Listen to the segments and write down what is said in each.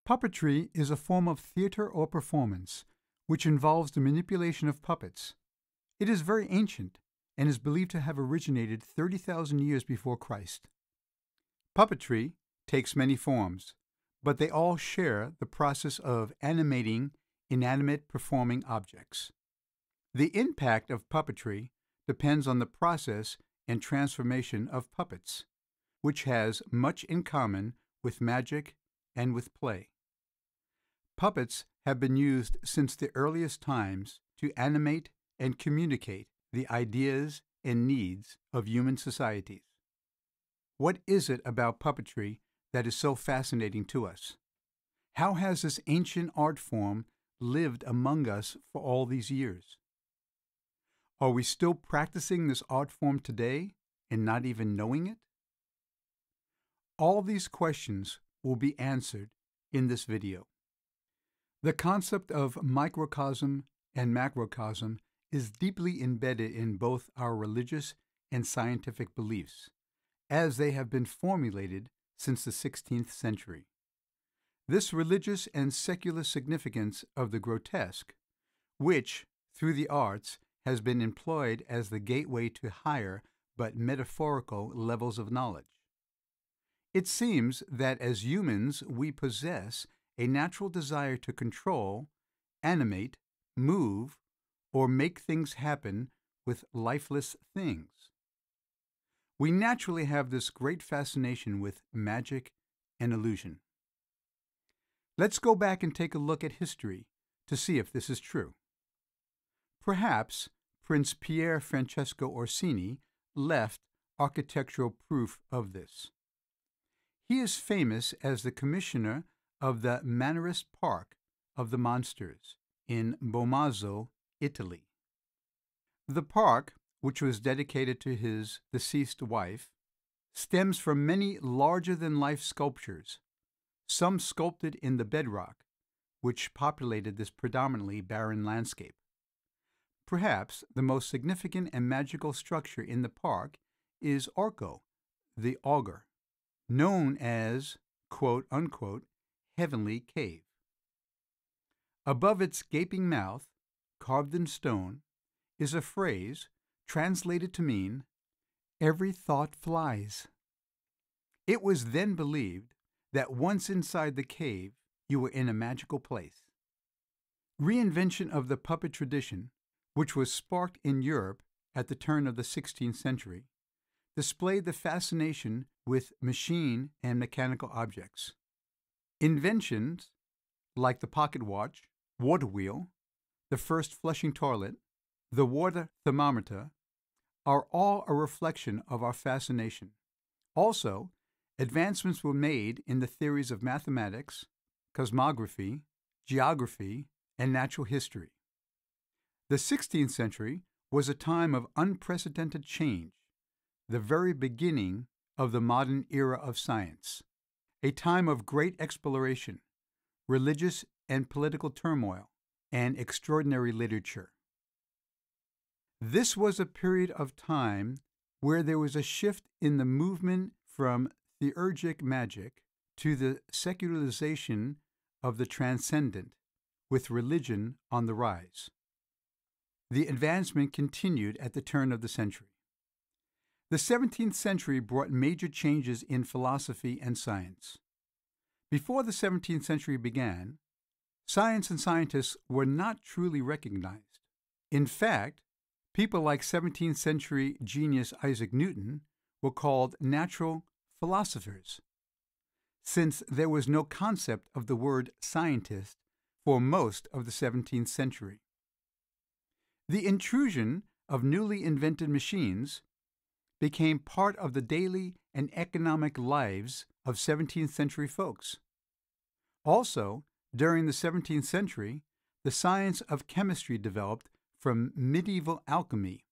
Puppetry is a form of theater or performance which involves the manipulation of puppets. It is very ancient and is believed to have originated 30,000 years before Christ. Puppetry takes many forms, but they all share the process of animating inanimate performing objects. The impact of puppetry depends on the process and transformation of puppets, which has much in common with magic and with play. Puppets have been used since the earliest times to animate and communicate the ideas and needs of human societies. What is it about puppetry that is so fascinating to us? How has this ancient art form lived among us for all these years? Are we still practicing this art form today and not even knowing it? All these questions will be answered in this video. The concept of microcosm and macrocosm is deeply embedded in both our religious and scientific beliefs, as they have been formulated since the 16th century. This religious and secular significance of the grotesque, which, through the arts, has been employed as the gateway to higher but metaphorical levels of knowledge. It seems that as humans we possess a natural desire to control, animate, move, or make things happen with lifeless things. We naturally have this great fascination with magic and illusion. Let's go back and take a look at history to see if this is true. Perhaps Prince Pier Francesco Orsini left architectural proof of this. He is famous as the commissioner of the Mannerist Park of the Monsters in Bomarzo, Italy. The park, which was dedicated to his deceased wife, stems from many larger-than-life sculptures, some sculpted in the bedrock, which populated this predominantly barren landscape. Perhaps the most significant and magical structure in the park is Orco, the augur, known as, quote-unquote, heavenly cave. Above its gaping mouth, carved in stone, is a phrase translated to mean, "Every thought flies." It was then believed that once inside the cave, you were in a magical place. Reinvention of the puppet tradition, which was sparked in Europe at the turn of the 16th century, displayed the fascination with machine and mechanical objects. Inventions like the pocket watch, water wheel, the first flushing toilet, the water thermometer, are all a reflection of our fascination. Also, advancements were made in the theories of mathematics, cosmography, geography, and natural history. The 16th century was a time of unprecedented change, the very beginning of the modern era of science, a time of great exploration, religious and political turmoil, and extraordinary literature. This was a period of time where there was a shift in the movement from theurgic magic to the secularization of the transcendent, with religion on the rise. The advancement continued at the turn of the century. The 17th century brought major changes in philosophy and science. Before the 17th century began, science and scientists were not truly recognized. In fact, people like 17th century genius Isaac Newton were called natural philosophers, since there was no concept of the word scientist for most of the 17th century. The intrusion of newly invented machines became part of the daily and economic lives of 17th century folks. Also, during the 17th century, the science of chemistry developed from medieval alchemy,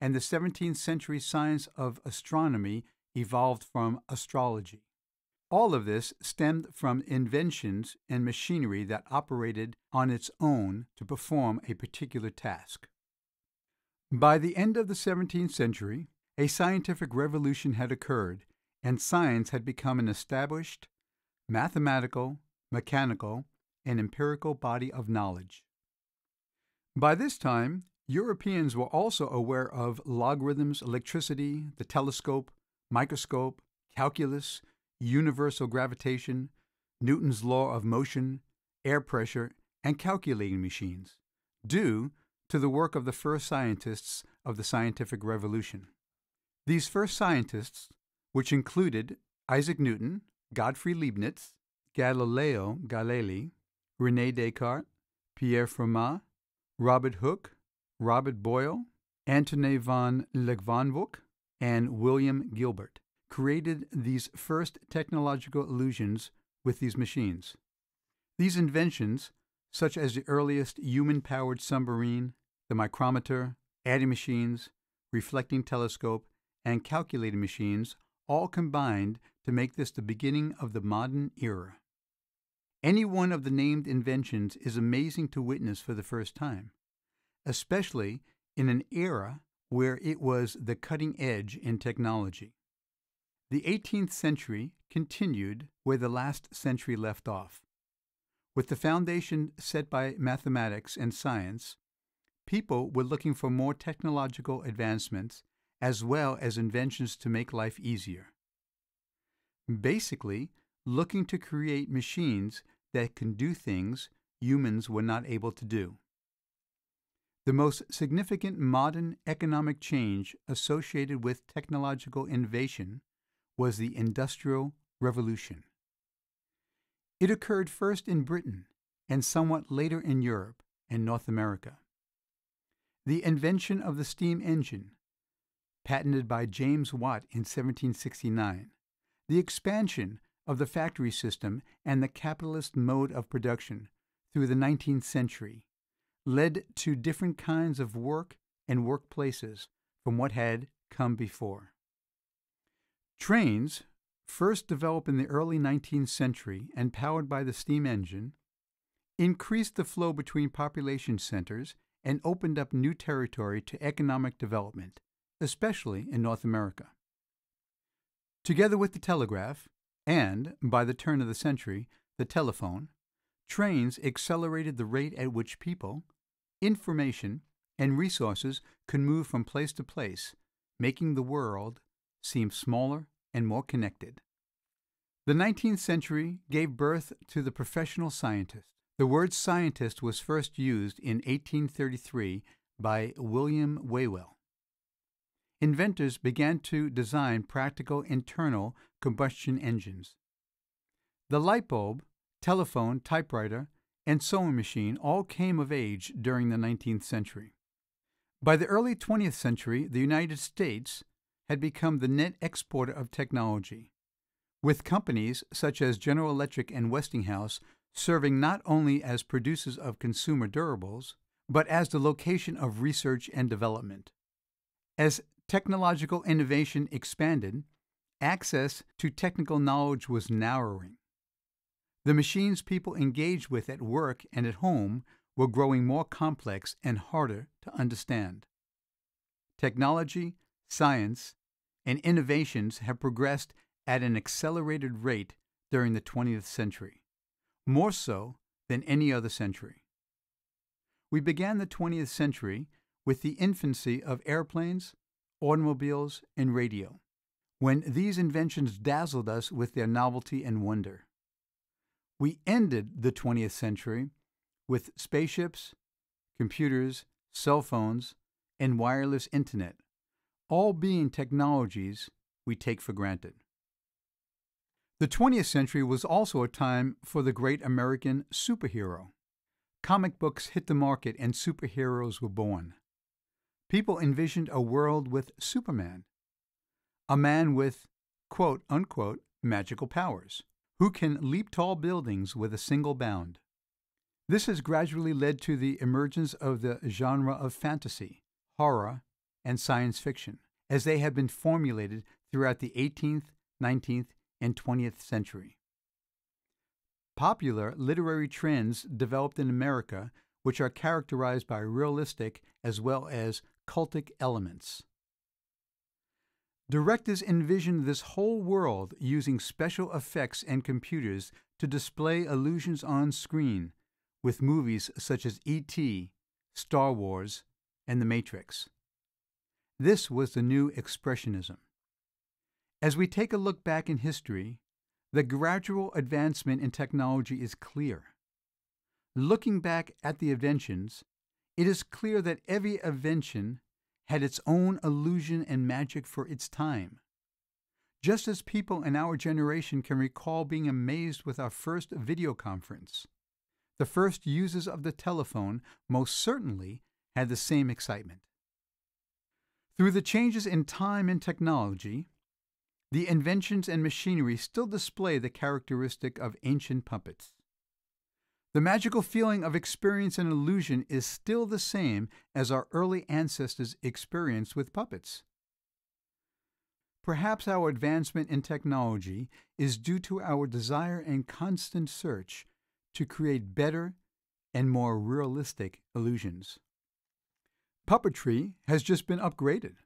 and the 17th century science of astronomy evolved from astrology. All of this stemmed from inventions and machinery that operated on its own to perform a particular task. By the end of the 17th century, a scientific revolution had occurred, and science had become an established mathematical, mechanical, and empirical body of knowledge. By this time, Europeans were also aware of logarithms, electricity, the telescope, microscope, calculus, universal gravitation, Newton's law of motion, air pressure, and calculating machines, due to the work of the first scientists of the scientific revolution. These first scientists, which included Isaac Newton, Gottfried Leibniz, Galileo Galilei, René Descartes, Pierre Fermat, Robert Hooke, Robert Boyle, Antoine van Leeuwenhoek, and William Gilbert, created these first technological illusions with these machines. These inventions, such as the earliest human-powered submarine, the micrometer, adding machines, reflecting telescope, and calculating machines, all combined to make this the beginning of the modern era. Any one of the named inventions is amazing to witness for the first time, especially in an era where it was the cutting edge in technology. The 18th century continued where the last century left off. With the foundation set by mathematics and science, people were looking for more technological advancements as well as inventions to make life easier. Basically, looking to create machines that can do things humans were not able to do. The most significant modern economic change associated with technological innovation was the Industrial Revolution. It occurred first in Britain and somewhat later in Europe and North America. The invention of the steam engine, patented by James Watt in 1769, the expansion of the factory system and the capitalist mode of production through the 19th century led to different kinds of work and workplaces from what had come before. Trains, first developed in the early 19th century and powered by the steam engine, increased the flow between population centers and opened up new territory to economic development, especially in North America. Together with the telegraph, and, by the turn of the century, the telephone, trains accelerated the rate at which people, information, and resources could move from place to place, making the world seem smaller and more connected. The 19th century gave birth to the professional scientist. The word scientist was first used in 1833 by William Whewell. Inventors began to design practical internal combustion engines. The light bulb, telephone, typewriter, and sewing machine all came of age during the 19th century. By the early 20th century, the United States had become the net exporter of technology, with companies such as General Electric and Westinghouse serving not only as producers of consumer durables, but as the location of research and development. As technological innovation expanded, access to technical knowledge was narrowing. The machines people engaged with at work and at home were growing more complex and harder to understand. Technology, science, and innovations have progressed at an accelerated rate during the 20th century, more so than any other century. We began the 20th century with the infancy of airplanes, automobiles, and radio, when these inventions dazzled us with their novelty and wonder. We ended the 20th century with spaceships, computers, cell phones, and wireless internet, all being technologies we take for granted. The 20th century was also a time for the great American superhero. Comic books hit the market and superheroes were born. People envisioned a world with Superman, a man with quote-unquote magical powers, who can leap tall buildings with a single bound. This has gradually led to the emergence of the genre of fantasy, horror, and science fiction, as they have been formulated throughout the 18th, 19th, and 20th century. Popular literary trends developed in America, which are characterized by realistic as well as cultic elements. Directors envisioned this whole world using special effects and computers to display illusions on screen, with movies such as E.T., Star Wars, and The Matrix. This was the new Expressionism. As we take a look back in history, the gradual advancement in technology is clear. Looking back at the inventions, it is clear that every invention had its own illusion and magic for its time. Just as people in our generation can recall being amazed with our first video conference, the first users of the telephone most certainly had the same excitement. Through the changes in time and technology, the inventions and machinery still display the characteristic of ancient puppets. The magical feeling of experience and illusion is still the same as our early ancestors experienced with puppets. Perhaps our advancement in technology is due to our desire and constant search to create better and more realistic illusions. Puppetry has just been upgraded.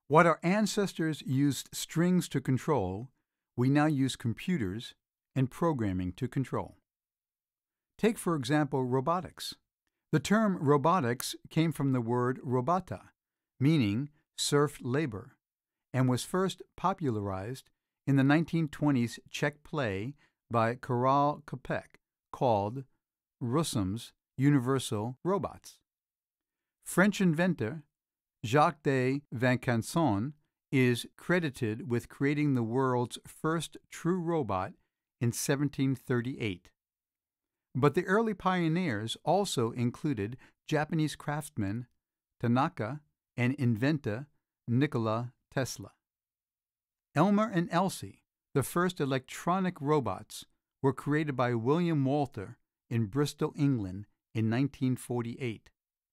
What our ancestors used strings to control, we now use computers and programming to control. Take, for example, robotics. The term robotics came from the word robota, meaning serf labor, and was first popularized in the 1920s Czech play by Karel Čapek called Rossum's Universal Robots. French inventor Jacques de Vaucanson is credited with creating the world's first true robot in 1738. But the early pioneers also included Japanese craftsman Tanaka and inventor Nikola Tesla. Elmer and Elsie, the first electronic robots, were created by William Walter in Bristol, England in 1948.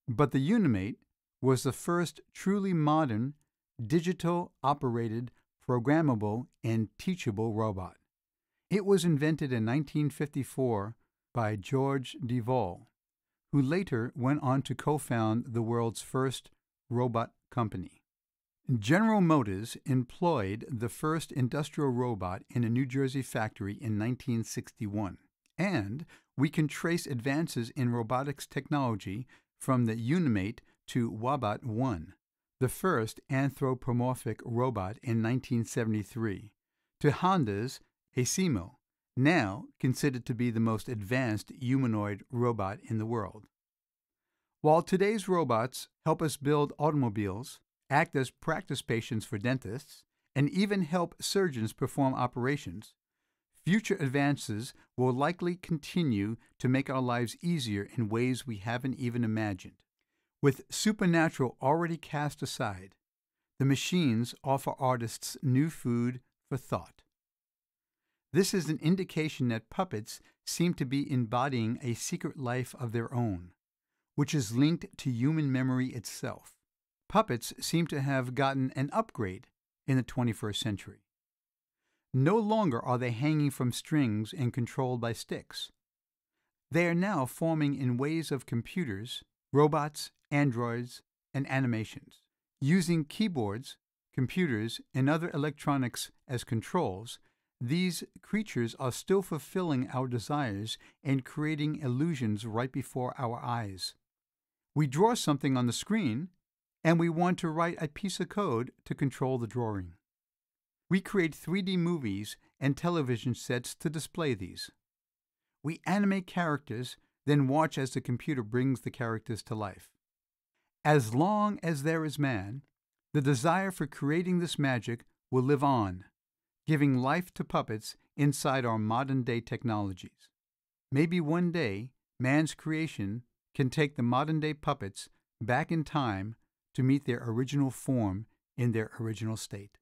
But the Unimate was the first truly modern, digital-operated, programmable, and teachable robot. It was invented in 1954 by George Devol, who later went on to co-found the world's first robot company. General Motors employed the first industrial robot in a New Jersey factory in 1961, and we can trace advances in robotics technology from the Unimate to Wabot 1, the first anthropomorphic robot in 1973, to Honda's Asimo, now considered to be the most advanced humanoid robot in the world. While today's robots help us build automobiles, act as practice patients for dentists, and even help surgeons perform operations, future advances will likely continue to make our lives easier in ways we haven't even imagined. With supernatural already cast aside, the machines offer artists new food for thought. This is an indication that puppets seem to be embodying a secret life of their own, which is linked to human memory itself. Puppets seem to have gotten an upgrade in the 21st century. No longer are they hanging from strings and controlled by sticks. They are now forming in ways of computers, robots, androids, and animations. Using keyboards, computers, and other electronics as controls, these creatures are still fulfilling our desires and creating illusions right before our eyes. We draw something on the screen, and we want to write a piece of code to control the drawing. We create 3D movies and television sets to display these. We animate characters, then watch as the computer brings the characters to life. As long as there is man, the desire for creating this magic will live on, giving life to puppets inside our modern-day technologies. Maybe one day, man's creation can take the modern-day puppets back in time to meet their original form in their original state.